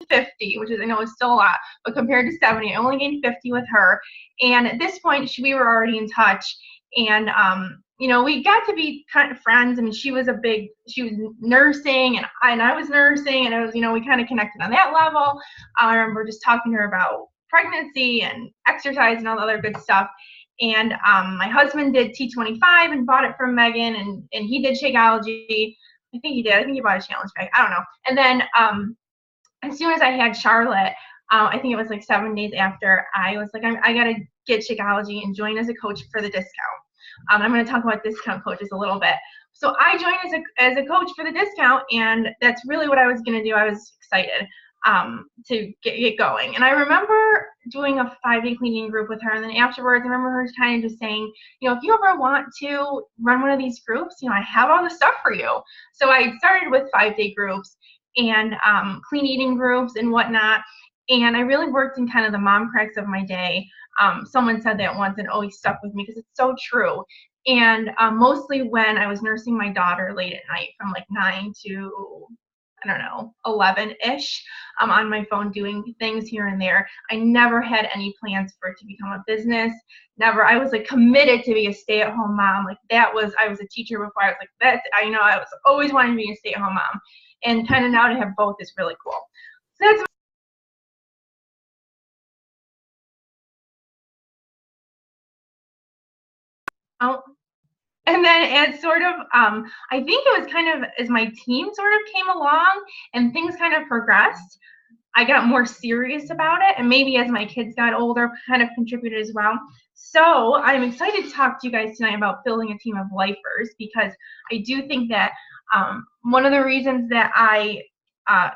50, which is, I know is still a lot, but compared to 70, I only gained 50 with her. And at this point, we were already in touch. And, you know, we got to be kind of friends. I mean, she was nursing and I was nursing, and it was, you know, we kind of connected on that level. I remember just talking to her about pregnancy and exercise and all the other good stuff. And my husband did T25 and bought it from Megan, and he did Shakeology. I think he did. I think he bought a challenge bag. I don't know. And then as soon as I had Charlotte, I think it was like 7 days after, I was like, I got to get Shakeology and join as a coach for the discount. I'm going to talk about discount coaches a little bit. So I joined as a coach for the discount, and that's really what I was going to do. I was excited to get going. And I remember doing a 5-day cleaning group with her, and then afterwards, I remember her kind of just saying, you know, if you ever want to run one of these groups, you know, I have all the stuff for you. So I started with 5-day groups and clean eating groups and whatnot. And I really worked in kind of the mom cracks of my day. Someone said that once and always stuck with me because it's so true. And mostly when I was nursing my daughter late at night from like 9 to, I don't know, 11-ish, on my phone doing things here and there. I never had any plans for it to become a business. Never. I was like committed to be a stay-at-home mom. Like I was a teacher before. I was like, I was always wanting to be a stay-at-home mom. And kind of now to have both is really cool. So that's and then as sort of, I think it was kind of as my team sort of came along and things kind of progressed, I got more serious about it, and maybe as my kids got older, kind of contributed as well. So I'm excited to talk to you guys tonight about building a team of lifers, because I do think that one of the reasons that I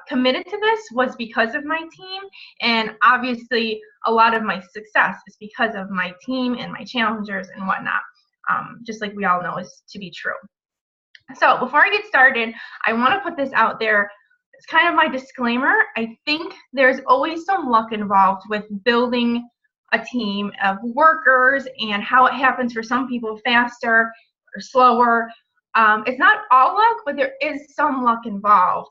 committed to this was because of my team, and obviously a lot of my success is because of my team and my challengers and whatnot, just like we all know is to be true. So before I get started, I want to put this out there. It's kind of my disclaimer. I think there's always some luck involved with building a team of workers, and how it happens for some people faster or slower. It's not all luck, but there is some luck involved.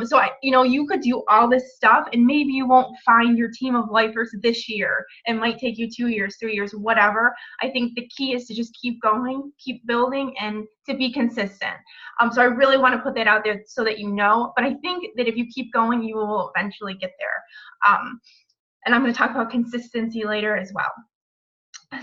So you could do all this stuff and maybe you won't find your team of lifers this year. It might take you 2 years, 3 years, whatever. I think the key is to just keep going, keep building, and to be consistent. So I really want to put that out there so that you know. But I think that if you keep going, you will eventually get there. And I'm going to talk about consistency later as well.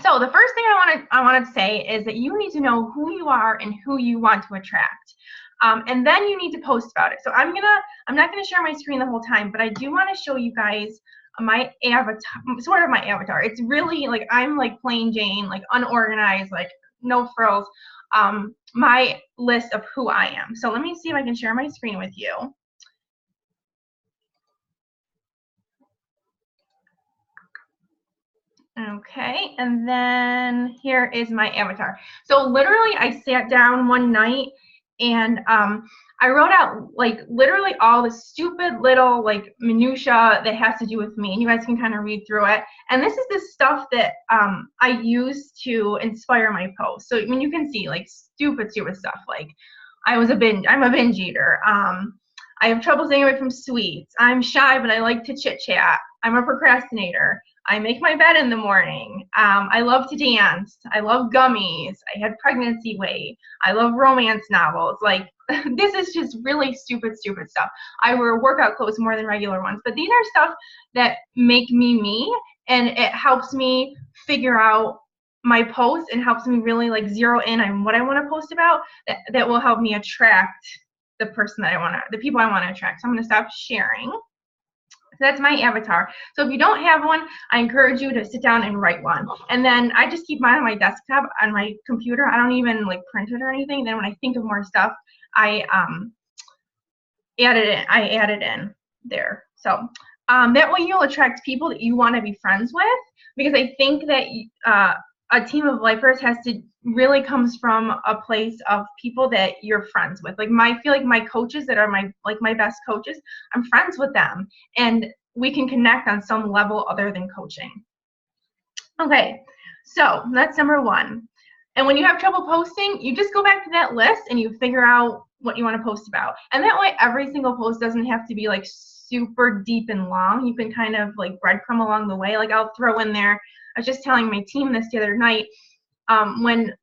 So the first thing I want to say is that you need to know who you are and who you want to attract. And then you need to post about it. So I'm not gonna share my screen the whole time, but I do want to show you guys my avatar, sort of my avatar. It's really like I'm like plain Jane, like unorganized, like no frills. My list of who I am. So let me see if I can share my screen with you. Okay, and then here is my avatar. So literally I sat down one night and I wrote out like literally all the stupid little like minutia that has to do with me, and you guys can kind of read through it. And this is the stuff that I use to inspire my posts. So I mean, you can see like stupid stuff like I'm a binge eater. I have trouble staying away from sweets. I'm shy, but I like to chit chat. I'm a procrastinator. I make my bed in the morning. I love to dance. I love gummies. I had pregnancy weight. I love romance novels. Like, this is just really stupid stuff. I wear workout clothes more than regular ones, but these are stuff that make me me, and it helps me figure out my posts and helps me really like zero in on what I want to post about. That will help me attract the people I want to attract. So I'm going to stop sharing. So that's my avatar. So if you don't have one, I encourage you to sit down and write one. And then I just keep mine on my desktop on my computer. I don't even like print it or anything. Then when I think of more stuff, I add it in there. So that way you'll attract people that you want to be friends with, because I think that a team of lifers has to really comes from a place of people that you're friends with. Like I feel like my coaches that are my best coaches, I'm friends with them, and we can connect on some level other than coaching. Okay, so that's number one. And when you have trouble posting, you just go back to that list and you figure out what you want to post about. And that way every single post doesn't have to be like super deep and long. You can kind of like breadcrumb along the way. Like I'll throw in there, I was just telling my team this the other night, when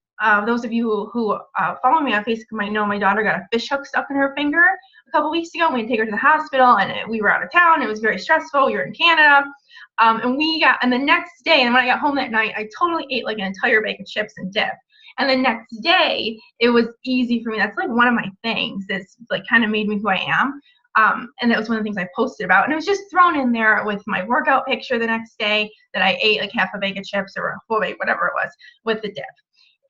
those of you who follow me on Facebook might know my daughter got a fish hook stuck in her finger a couple weeks ago. We had to take her to the hospital, and we were out of town. It was very stressful. We were in Canada. And the next day, and when I got home that night, I totally ate like an entire bag of chips and dip. And the next day, it was easy for me. That's like one of my things that's like kind of made me who I am. And that was one of the things I posted about. And it was just thrown in there with my workout picture the next day that I ate like half a bag of chips or a whole bag, whatever it was, with the dip.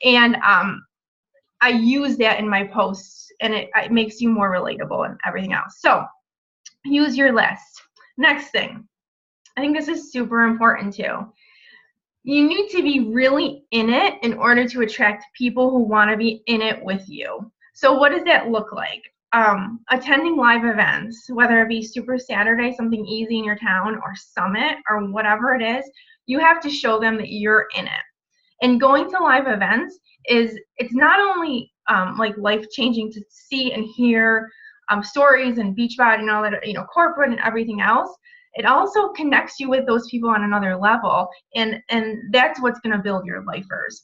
And I use that in my posts, and it makes you more relatable and everything else. So use your list. Next thing, I think this is super important too. You need to be really in it in order to attract people who want to be in it with you. So what does that look like? Attending live events, whether it be Super Saturday, something easy in your town, or Summit, or whatever it is, you have to show them that you're in it. And going to live events it's not only like life-changing to see and hear stories and Beachbody and all that, corporate and everything else. It also connects you with those people on another level, and that's what's going to build your lifers.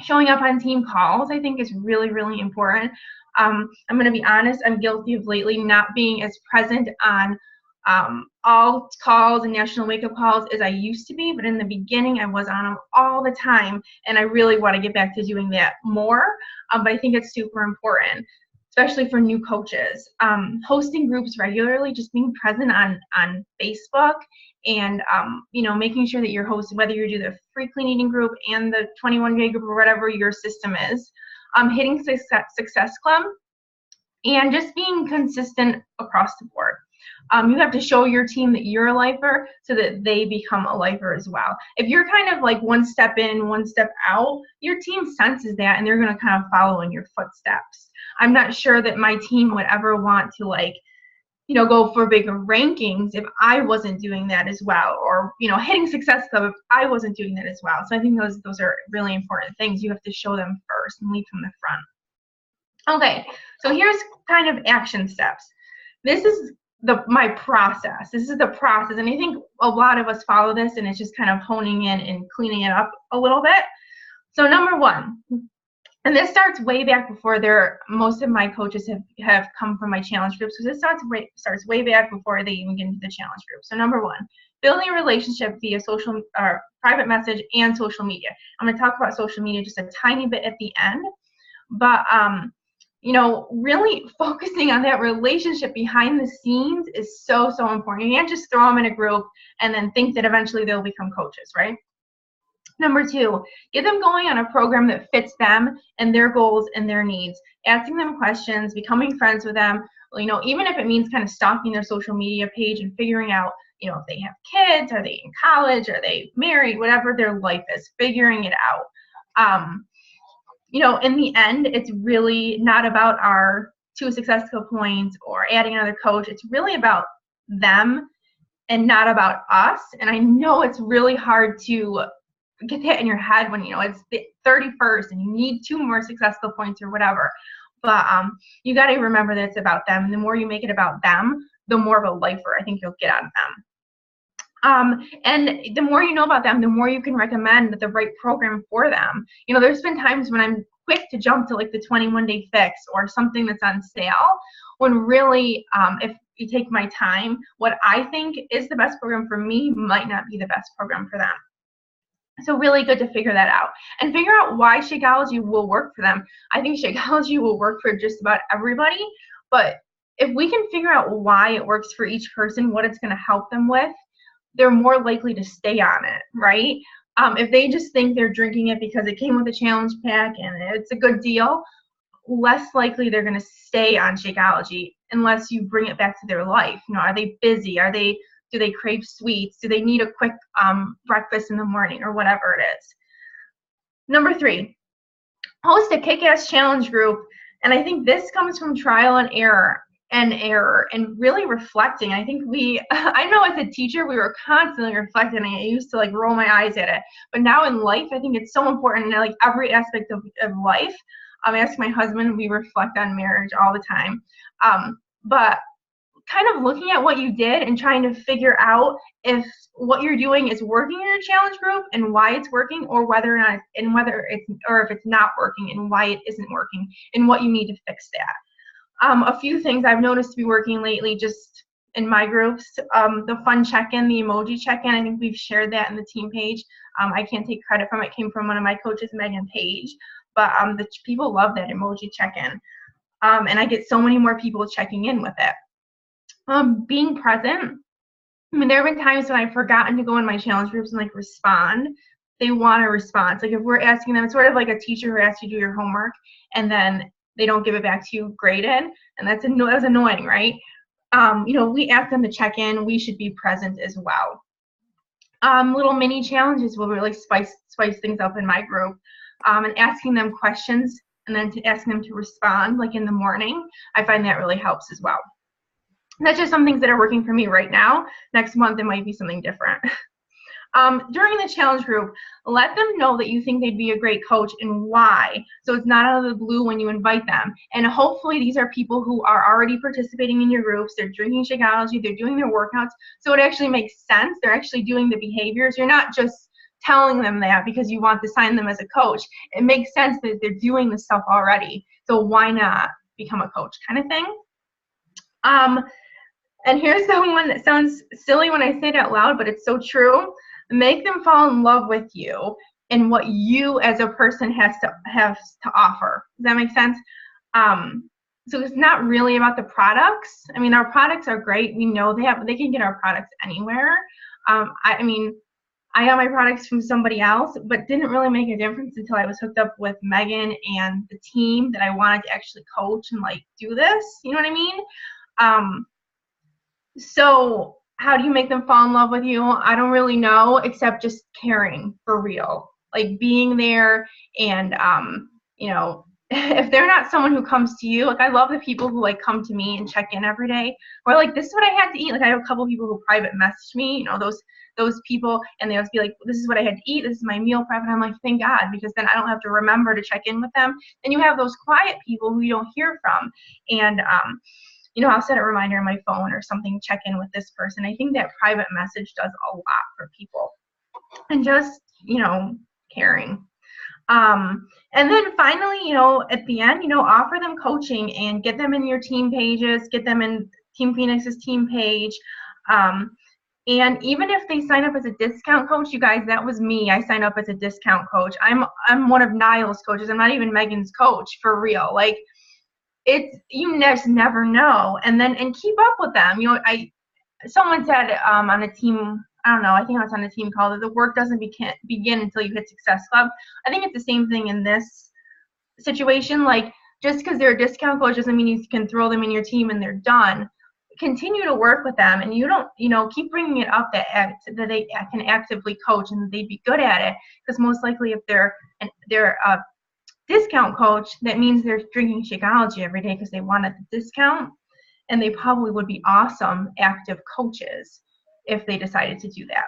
Showing up on team calls, I think, is really, really important. I'm going to be honest, I'm guilty of lately not being as present on all calls and national wake-up calls as I used to be, but in the beginning I was on them all the time, and I really want to get back to doing that more, but I think it's super important, especially for new coaches. Hosting groups regularly, just being present on Facebook, and making sure that you're hosting, whether you do the free clean eating group and the 21-day group or whatever your system is, hitting Success Club, and just being consistent across the board. You have to show your team that you're a lifer so that they become a lifer as well. If you're kind of like one step in, one step out, your team senses that, and they're going to kind of follow in your footsteps. I'm not sure that my team would ever want to go for bigger rankings if I wasn't doing that as well, or hitting Success Club if I wasn't doing that as well. So I think those are really important things. You have to show them first and lead from the front. Okay, so here's kind of action steps. This is my process. This is the process, and I think a lot of us follow this, and it's just kind of honing in and cleaning it up a little bit. So number one, and this starts way back before most of my coaches have come from my challenge group. So this starts way back before they even get into the challenge group. So number one, building a relationship via social or private message and social media. I'm going to talk about social media just a tiny bit at the end, but really focusing on that relationship behind the scenes is so, so important. You can't just throw them in a group and then think that eventually they'll become coaches, right? Number two, get them going on a program that fits them and their goals and their needs. Asking them questions, becoming friends with them, even if it means kind of stalking their social media page and figuring out, if they have kids, are they in college, are they married, whatever their life is, figuring it out. In the end, it's really not about our 2 Success Club points or adding another coach. It's really about them and not about us. And I know it's really hard to get that in your head when it's the 31st and you need 2 more Success Club points or whatever. But you got to remember that it's about them. The more you make it about them, the more of a lifer I think you'll get out of them. And the more you know about them, the more you can recommend the right program for them. There's been times when I'm quick to jump to like the 21-day fix or something that's on sale, when really, if you take my time, what I think is the best program for me might not be the best program for them. So really good to figure that out and figure out why Shakeology will work for them. I think Shakeology will work for just about everybody, but if we can figure out why it works for each person, what it's going to help them with, they're more likely to stay on it, right? If they just think they're drinking it because it came with a challenge pack and it's a good deal, less likely they're going to stay on Shakeology unless you bring it back to their life. Are they busy? Do they crave sweets? Do they need a quick breakfast in the morning or whatever it is? Number 3, host a kick-ass challenge group. And I think this comes from trial and error and really reflecting. I think I know as a teacher, we were constantly reflecting. I used to roll my eyes at it. But now in life, I think it's so important in every aspect of life. I ask my husband, we reflect on marriage all the time. But kind of looking at what you did and trying to figure out if what you're doing is working in your challenge group and why it's working, or whether or not, and whether it's, or if it's not working and why it isn't working and what you need to fix that. A few things I've noticed to be working lately just in my groups, the fun check-in, the emoji check-in, I think we've shared that in the team page. I can't take credit from it. It came from one of my coaches, Megan Page, but the people love that emoji check-in. And I get so many more people checking in with it. Being present. I mean, there have been times when I've forgotten to go in my challenge groups and like respond. They want a response. Like if we're asking them, it's sort of like a teacher who asks you to do your homework and then they don't give it back to you graded, and that's annoying, right? We ask them to check in. We should be present as well. Little mini challenges will really spice things up in my group, and asking them questions and then asking them to respond, like in the morning. I find that really helps as well. That's just some things that are working for me right now. Next month, it might be something different. During the challenge group, let them know that you think they'd be a great coach and why. So it's not out of the blue when you invite them. And hopefully these are people who are already participating in your groups. They're drinking Shakeology. They're doing their workouts. So it actually makes sense. They're actually doing the behaviors. You're not just telling them that because you want to sign them as a coach. It makes sense that they're doing this stuff already. So why not become a coach, kind of thing? And here's the one that sounds silly when I say it out loud, but it's so true. Make them fall in love with you and what you as a person have to offer. Does that make sense? So it's not really about the products. I mean, our products are great. We know they can get our products anywhere. I mean, I got my products from somebody else, but didn't really make a difference until I was hooked up with Megan and the team that I wanted to actually coach and like do this. You know what I mean? So how do you make them fall in love with you? I don't really know, except just caring for real, like being there. And if they're not someone who comes to you, like I love the people who like come to me and check in every day, or like, this is what I had to eat. Like I have a couple people who private message me, those people, and they always be like, this is what I had to eat, this is my meal prep, and I'm like, thank God, because then I don't have to remember to check in with them. And you have those quiet people who you don't hear from, and I'll set a reminder on my phone or something, check in with this person. I think that private message does a lot for people, and just caring. And then finally, at the end, offer them coaching and get them in your team pages, get them in Team Phoenix's team page. And even if they sign up as a discount coach, you guys, that was me. I signed up as a discount coach. I'm one of Niall's coaches. I'm not even Megan's coach, for real. Like, you just never know. And keep up with them. Someone said on a team, I don't know, I think I was on a team call, that the work doesn't begin until you hit Success Club. I think it's the same thing in this situation. Like, just because they're a discount coach doesn't mean you can throw them in your team and they're done. Continue to work with them, and you don't, keep bringing it up that they can actively coach and they'd be good at it, because most likely if they're a discount coach, that means they're drinking Shakeology every day because they wanted the discount, and they probably would be awesome active coaches if they decided to do that.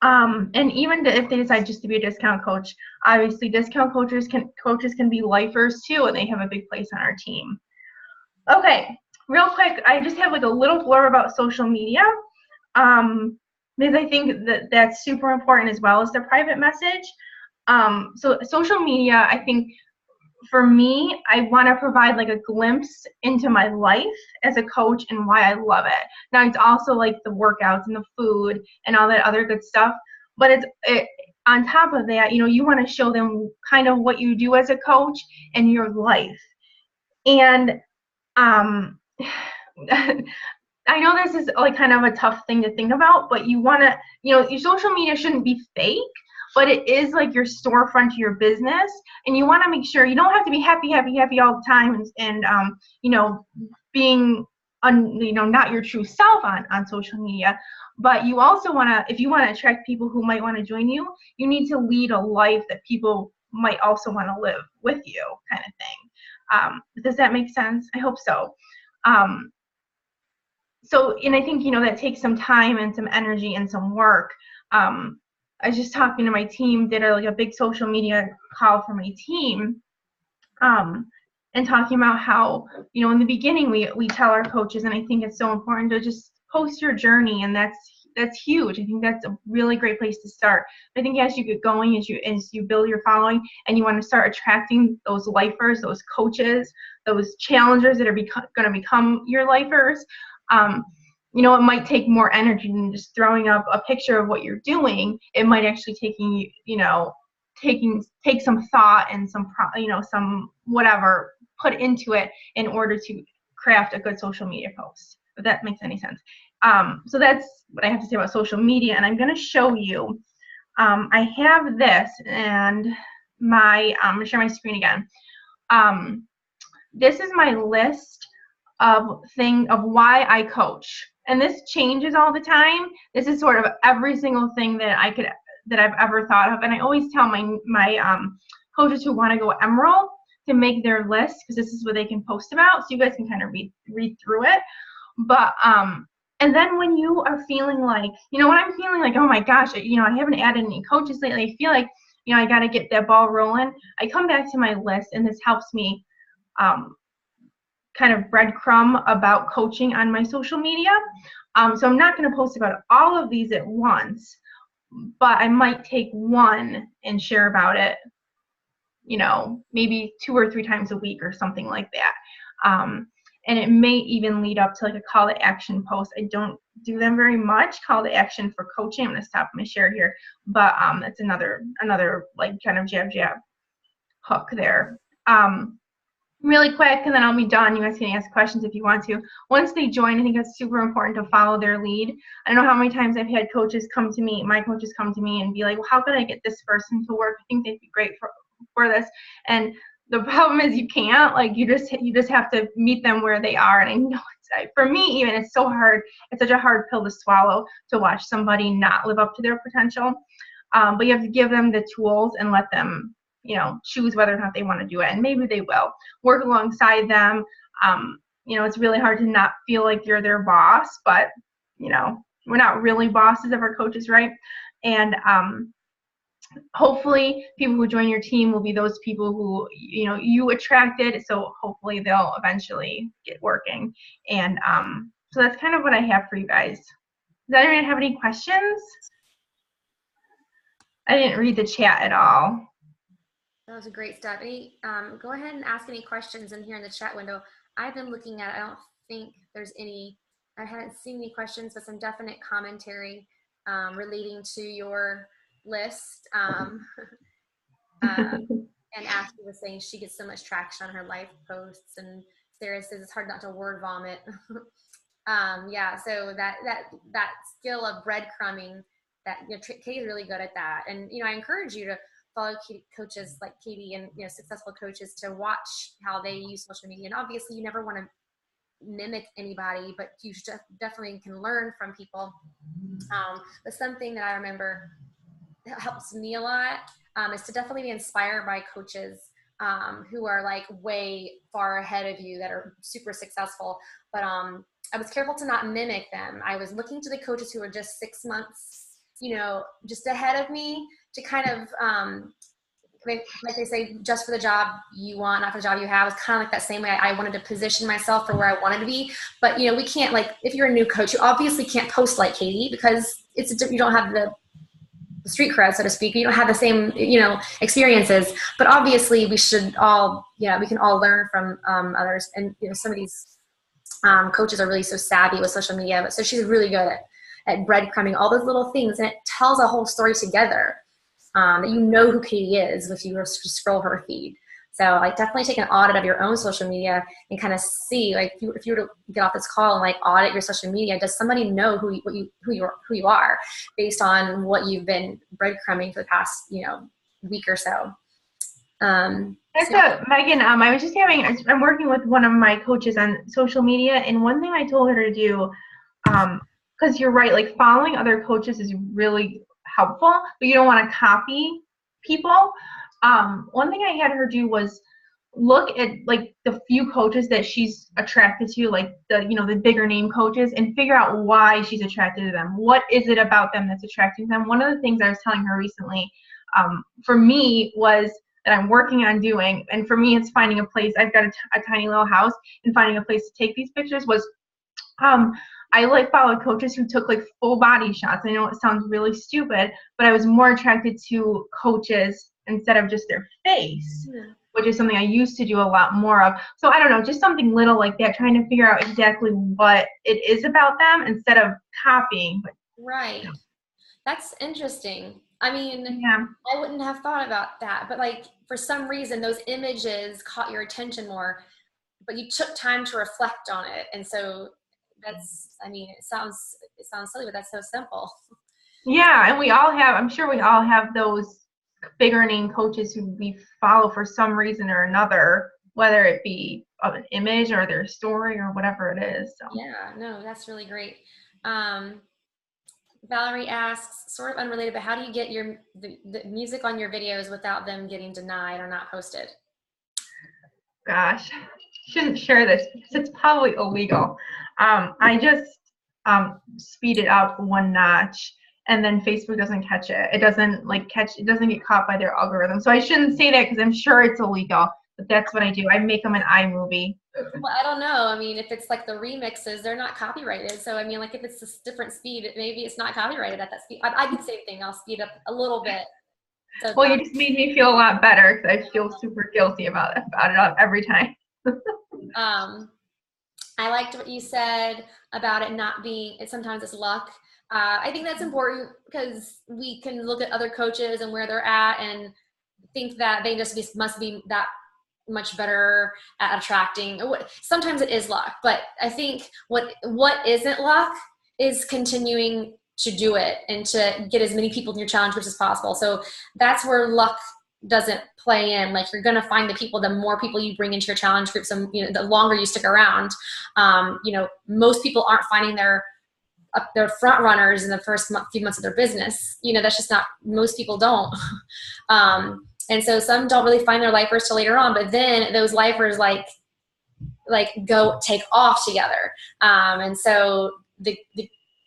And even if they decide just to be a discount coach, obviously discount coaches can be lifers too, and they have a big place on our team. Okay, real quick, I just have like a little blurb about social media, because I think that's super important as well as the private message. So social media, I think for me, I want to provide like a glimpse into my life as a coach and why I love it. Now, it's also like the workouts and the food and all that other good stuff, but on top of that, you want to show them kind of what you do as a coach and your life. And I know this is like kind of a tough thing to think about, but you want to, your social media shouldn't be fake, but it is like your storefront to your business, and you want to make sure you don't have to be happy all the time and being not your true self on social media. But you also want to, if you want to attract people who might want to join you, you need to lead a life that people might also want to live with you, kind of thing. Does that make sense? I hope so. And I think, that takes some time and some energy and some work. I was just talking to my team, did a big social media call for my team. and talking about how, in the beginning we tell our coaches, and I think it's so important to just post your journey, and that's huge. I think that's a really great place to start. I think as you get going, as you build your following, and you want to start attracting those lifers, those coaches, those challengers that are going to become your lifers, it might take more energy than just throwing up a picture of what you're doing. It might actually take some thought and some whatever put into it in order to craft a good social media post, if that makes any sense. So that's what I have to say about social media, and I'm going to show you. I have this, and I'm going to share my screen again. This is my list of why I coach, and this changes all the time. This is sort of every single thing that I've ever thought of, and I always tell my coaches who want to go Emerald to make their list, because this is what they can post about, so you guys can kind of read through it. But and then when you are feeling like, when I'm feeling like, oh my gosh, I haven't added any coaches lately, I feel like, I got to get that ball rolling, I come back to my list, and this helps me kind of breadcrumb about coaching on my social media. So I'm not going to post about all of these at once, but I might take one and share about it, maybe 2 or 3 times a week or something like that. And it may even lead up to like a call to action post. I don't do them very much, call to action for coaching. I'm going to stop my share here, but that's another like kind of jab hook there. Really quick, and then I'll be done. You guys can ask questions if you want to. Once they join, I think it's super important to follow their lead. I don't know how many times I've had coaches come to me, my coaches come to me and be like, well, how could I get this person to work? I think they'd be great for this. And the problem is you can't. Like, you just have to meet them where they are. And I know for me even, it's so hard. It's such a hard pill to swallow to watch somebody not live up to their potential. But you have to give them the tools and let them choose whether or not they want to do it, and maybe they will. Work alongside them. It's really hard to not feel like you're their boss, but we're not really bosses of our coaches, right? And hopefully people who join your team will be those people who you attracted, so hopefully they'll eventually get working. And so that's kind of what I have for you guys. Does anyone have any questions? I didn't read the chat at all. That was a great step. Go ahead and ask any questions in here in the chat window. I've been looking at it. I don't think there's any, I haven't seen any questions, but some definite commentary relating to your list. And Ashley was saying she gets so much traction on her life posts, and Sarah says it's hard not to word vomit. Yeah, so that skill of breadcrumbing, that Katie's really good at that. And I encourage you to follow coaches like Katie and successful coaches to watch how they use social media. And obviously you never want to mimic anybody, but you definitely can learn from people. But something that I remember that helps me a lot is to definitely be inspired by coaches who are like way far ahead of you, that are super successful. But I was careful to not mimic them. I was looking to the coaches who were just 6 months just ahead of me, to kind of, like they say, just for the job you want, not for the job you have. It's kind of like that same way I wanted to position myself for where I wanted to be. But, we can't, like, if you're a new coach, you obviously can't post like Katie, because you don't have the street cred, so to speak. You don't have the same, experiences. But obviously we should all, we can all learn from others. And, some of these coaches are really so savvy with social media. But so she's really good at breadcrumbing all those little things, and it tells a whole story together, that who Katie is if you were to scroll her feed. So like, definitely take an audit of your own social media and kind of see, like, if you were to get off this call and like audit your social media, does somebody know who you are based on what you've been breadcrumbing for the past week or so. Megan, I was just I'm working with one of my coaches on social media, and one thing I told her to do, because you're right, like, following other coaches is really helpful, but you don't want to copy people. One thing I had her do was look at like the few coaches that she's attracted to, like the bigger name coaches, and figure out why she's attracted to them. What is it about them that's attracting them? One of the things I was telling her recently, for me, was that I'm working on doing. And for me, it's finding a place. I've got a tiny little house, and finding a place to take these pictures was, I like followed coaches who took like full body shots. I know it sounds really stupid, but I was more attracted to coaches instead of just their face, which is something I used to do a lot more of. So I don't know, just something little like that, trying to figure out exactly what it is about them instead of copying. Right. That's interesting. I mean, Yeah. I wouldn't have thought about that, but like for some reason those images caught your attention more, but you took time to reflect on it. And so that's, I mean, it sounds silly, but that's so simple. Yeah, and we all have, I'm sure we all have those bigger name coaches who we follow for some reason or another, whether it be of an image or their story or whatever it is. So. Yeah, no, that's really great. Valerie asks, sort of unrelated, but how do you get the music on your videos without them getting denied or not posted? Gosh, shouldn't share this because it's probably illegal. I just speed it up one notch, and then Facebook doesn't catch it. It doesn't it doesn't get caught by their algorithm. So I shouldn't say that because I'm sure it's illegal. But that's what I do. I make them an iMovie. Well, I don't know. I mean, if it's like the remixes, they're not copyrighted. So I mean, like if it's a different speed, maybe it's not copyrighted at that speed. I do the same thing. I'll speed up a little bit. So well, you just made me feel a lot better because I feel super guilty about it every time. I liked what you said about it not being, sometimes it's luck. I think that's important because we can look at other coaches and where they're at and think that they just must be that much better at attracting. Sometimes it is luck, but I think what isn't luck is continuing to do it and to get as many people in your challenge groups as possible. So that's where luck doesn't play in. Like you're going to find the more people you bring into your challenge groups, and the longer you stick around. Most people aren't finding their front runners in the first few months of their business. That's just not, most people don't. And so some don't really find their lifers till later on, but then those lifers like go take off together. And so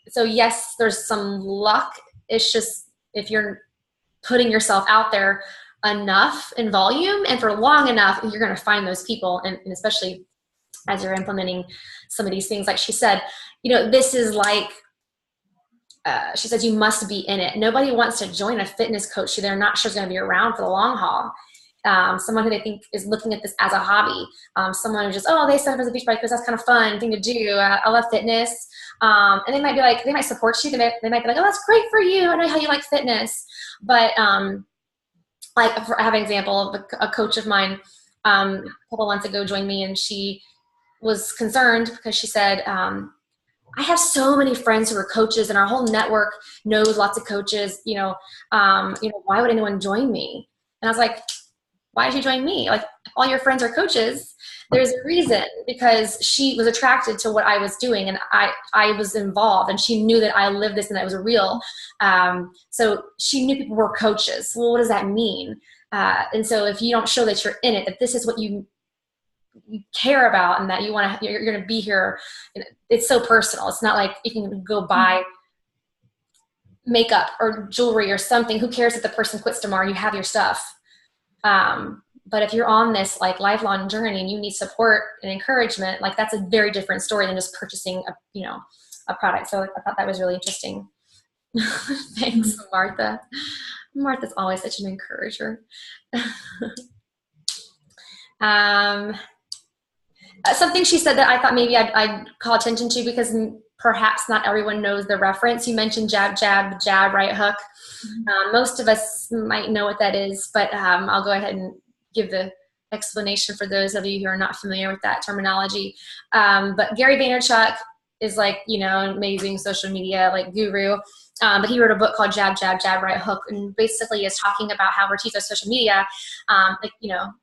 so yes, there's some luck. It's just, if you're putting yourself out there enough in volume and for long enough, you're going to find those people. And especially as you're implementing some of these things, like she said, this is like, she says, you must be in it. Nobody wants to join a fitness coach who they're not sure is going to be around for the long haul. Someone who they think is looking at this as a hobby. Someone who just, they set up as a beach bike because that's kind of fun thing to do. I love fitness. And they might be like, they might support you. They might be like, oh, that's great for you. I know how you like fitness. But I have an example of a coach of mine a couple months ago joined me, and she was concerned because she said, I have so many friends who are coaches and our whole network knows lots of coaches, why would anyone join me? And I was like, why did you join me? Like, all your friends are coaches. There's a reason, because she was attracted to what I was doing, and I was involved, and she knew that I lived this and that it was real. So she knew people were coaches. Well, what does that mean? And so if you don't show that you're in it, that this is what you care about and that you're going to be here, it's so personal. It's not like you can go buy makeup or jewelry or something. Who cares if the person quits tomorrow? You have your stuff. But if you're on this like lifelong journey and you need support and encouragement, like that's a very different story than just purchasing a product. So I thought that was really interesting. Thanks, Martha. Martha's always such an encourager. Something she said that I thought maybe I'd call attention to, because perhaps not everyone knows the reference. You mentioned jab, jab, jab, right hook. Most of us might know what that is, but I'll go ahead and give the explanation for those of you who are not familiar with that terminology. But Gary Vaynerchuk is like, amazing social media like guru. But he wrote a book called Jab, Jab, Jab, Right Hook, and basically is talking about how we're teaching social media,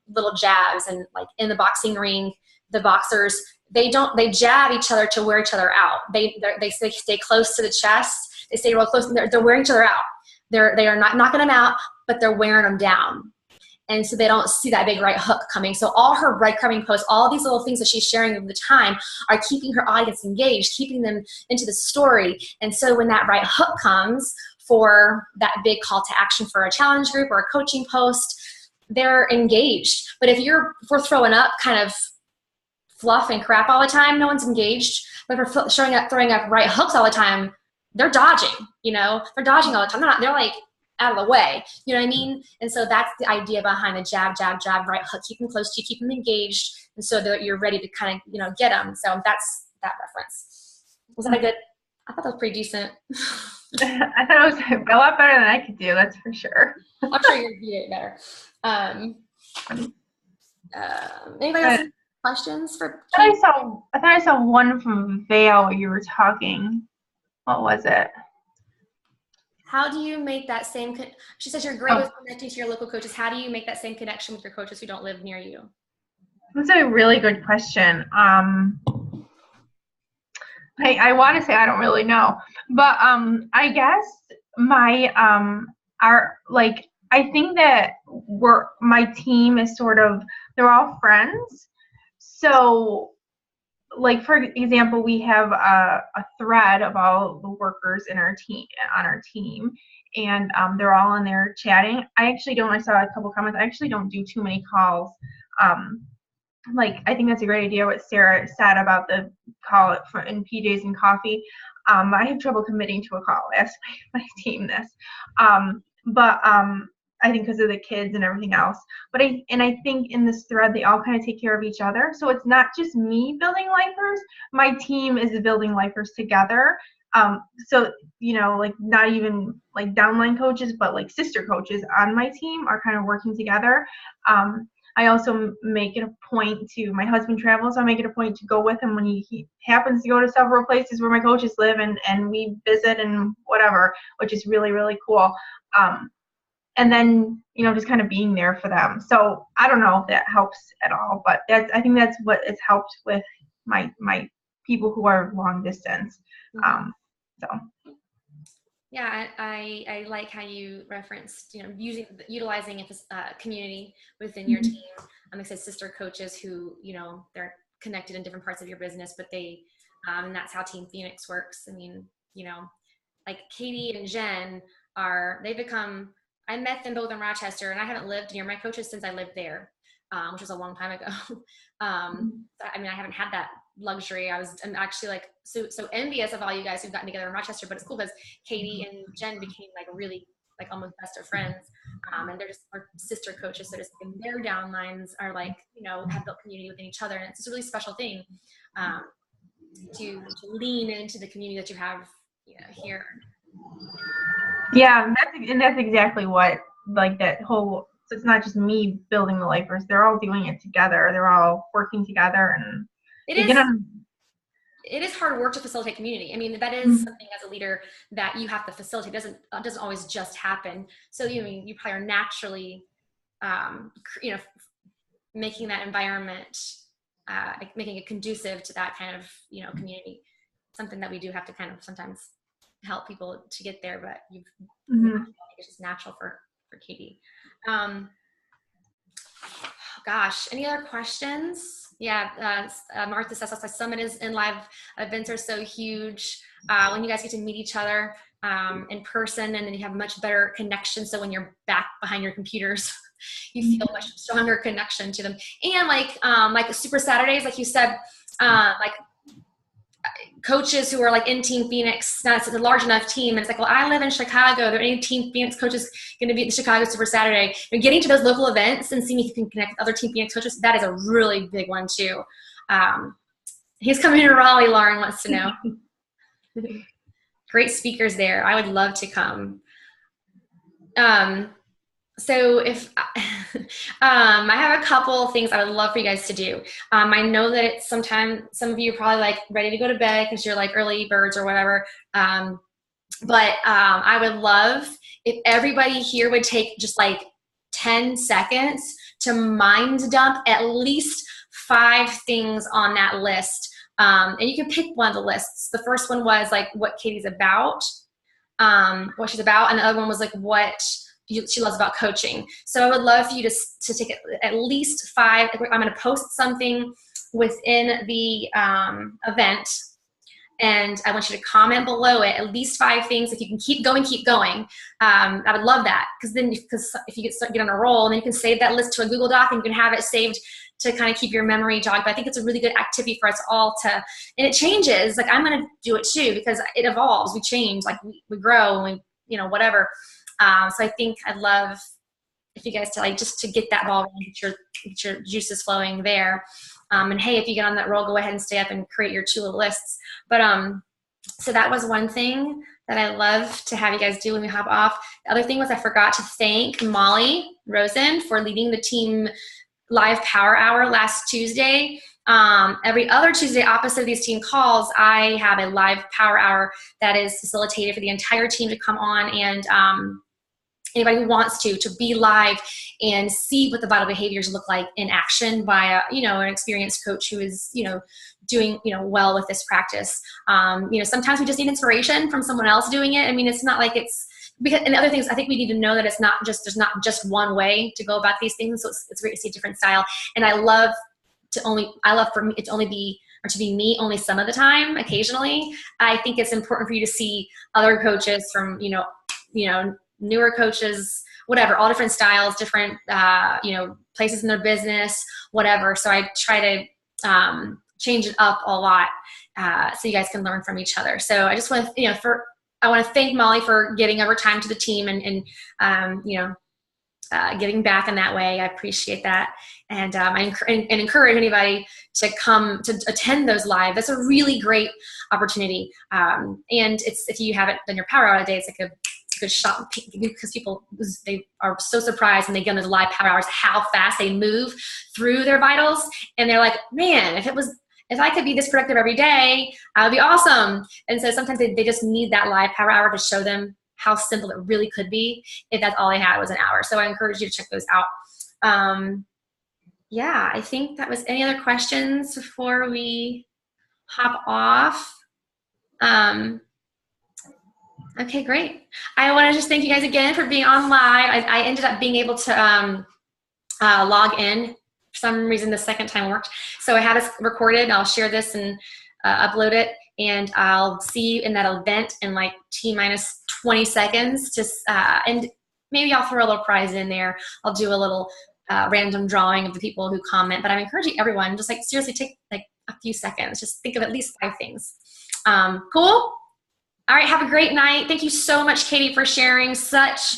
little jabs, and like in the boxing ring, the boxers, they jab each other to wear each other out. They stay close to the chest. They stay real close. They're wearing each other out. They are not knocking them out, but they're wearing them down. And so they don't see that big right hook coming. So all her breadcrumbing posts, all these little things that she's sharing over the time are keeping her audience engaged, keeping them into the story. And so when that right hook comes for that big call to action for a challenge group or a coaching post, they're engaged. But if we're throwing up kind of fluff and crap all the time, no one's engaged. But if we're throwing up right hooks all the time, they're dodging, they're dodging all the time. They're like out of the way, you know what I mean? And so that's the idea behind the jab, jab, jab, right hook. Keep them close to you, keep them engaged, and so that you're ready to kind of, get them. So that's that reference. Was that a good? I thought that was pretty decent. I thought it was a lot better than I could do. That's for sure. I'm sure you're gonna do it better. Anybody else have questions for? I thought I saw one from Vale while you were talking. What was it? How do you make that same? She says you're great with connecting to your local coaches. How do you make that same connection with your coaches who don't live near you? That's a really good question. I want to say I don't really know, but I guess my I think that my team is they're all friends. So like for example, we have a thread of all the workers in our team on our team, and they're all in there chatting. I saw a couple comments. I actually don't do too many calls. I think that's a great idea what Sarah said about the call in PJs and coffee. I have trouble committing to a call. Ask my team this. I think because of the kids and everything else. But I think in this thread, they all kind of take care of each other. So it's not just me building lifers. My team is building lifers together. So, not even like downline coaches, but like sister coaches on my team are kind of working together. I also make it a point my husband travels, so I make it a point to go with him when he happens to go to several places where my coaches live, and we visit and whatever, which is really, really cool. And then, just kind of being there for them. So I don't know if that helps at all, but I think that's what has helped with my people who are long distance. Yeah, I like how you referenced, utilizing a community within your team. It says sister coaches who, they're connected in different parts of your business, but and that's how Team Phoenix works. I mean, like Katie and Jen I met them both in Rochester, and I haven't lived near my coaches since I lived there, which was a long time ago. I haven't had that luxury. I'm actually so envious of all you guys who've gotten together in Rochester, but it's cool because Katie and Jen became really almost best of friends, and they're just our sister coaches, so just their downlines are have built community within each other, and it's just a really special thing to lean into the community that you have here. Yeah, that's exactly what that whole. So it's not just me building the lifers; they're all doing it together. They're all working together, and it is hard work to facilitate community. I mean, that is something as a leader that you have to facilitate. It doesn't always just happen. So you probably are naturally, making that environment, making it conducive to that kind of community. Something that we do have to kind of sometimes help people to get there, but it's just natural for Katie. Gosh, any other questions? Yeah, Martha says Summit is in live events are so huge. When you guys get to meet each other in person, and then you have a much better connection. So when you're back behind your computers, you feel a much stronger connection to them. And like Super Saturdays, like you said, coaches who are in Team Phoenix, it's a large enough team, and it's well, I live in Chicago. Are there any Team Phoenix coaches going to be at the Chicago Super Saturday? Getting to those local events and seeing if you can connect with other Team Phoenix coaches, that is a really big one too. He's coming to Raleigh, Lauren wants to know. Great speakers there. I would love to come. So if I have a couple things I would love for you guys to do. I know that it's sometimes some of you are probably ready to go to bed because you're early birds or whatever. But I would love if everybody here would take just 10 seconds to mind dump at least 5 things on that list. And you can pick one of the lists. The first one was what Katie's about, what she's about. And the other one was what she loves about coaching. So I would love for you to take at least 5. I'm going to post something within the event, And I want you to comment below it at least 5 things. If you can keep going, keep going. I would love that, because if you get on a roll, and then you can save that list to a Google Doc, and you can have it saved to kind of keep your memory jogged. But I think it's a really good activity for us all to, and it changes. Like, I'm going to do it too, because it evolves. We change, like we grow, and we, whatever. So I think I'd love if you guys to, like, just to get that ball rolling, get your juices flowing there. And hey, if you get on that roll, go ahead and stay up and create your 2 little lists. But so that was one thing that I love to have you guys do when we hop off. The other thing was I forgot to thank Molly Rosen for leading the team live power hour last Tuesday. Every other Tuesday, opposite of these team calls, I have a live power hour that is facilitated for the entire team to come on, and anybody who wants to be live and see what the vital behaviors look like in action by an experienced coach who is, doing, well with this practice. Sometimes we just need inspiration from someone else doing it. I mean, it's not like it's, because, and the other things, I think we need to know that there's not just one way to go about these things. So it's great to see a different style. And I love for me, to be me only some of the time. Occasionally, I think it's important for you to see other coaches from, newer coaches, whatever, all different styles, different, places in their business, whatever. So I try to change it up a lot so you guys can learn from each other. So I just want to, I want to thank Molly for getting over time to the team and giving back in that way. I appreciate that. And I encourage anybody to come to attend those live. That's a really great opportunity. And if you haven't done your power hour today, it's like a good shot, because people, they are so surprised when they get into the live power hours how fast they move through their vitals, and they're like, man, if I could be this productive every day, I would be awesome. And so sometimes they just need that live power hour to show them how simple it really could be if that's all they had was an hour. So I encourage you to check those out. Yeah, I think that was, any other questions before we hop off? Okay, great. I want to just thank you guys again for being on live. I ended up being able to log in. For some reason, the second time worked. So I have this recorded. I'll share this and upload it. And I'll see you in that event in like T-minus 20 seconds. And maybe I'll throw a little prize in there. I'll do a little random drawing of the people who comment. But I'm encouraging everyone, just like seriously take like a few seconds. Just think of at least 5 things. Cool? All right, have a great night. Thank you so much, Katie, for sharing such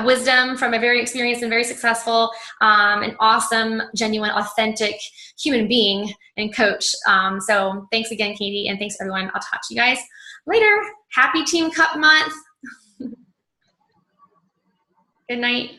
wisdom from a very experienced and very successful and awesome, genuine, authentic human being and coach. So thanks again, Katie, and thanks, everyone. I'll talk to you guys later. Happy Team Cup month. Good night.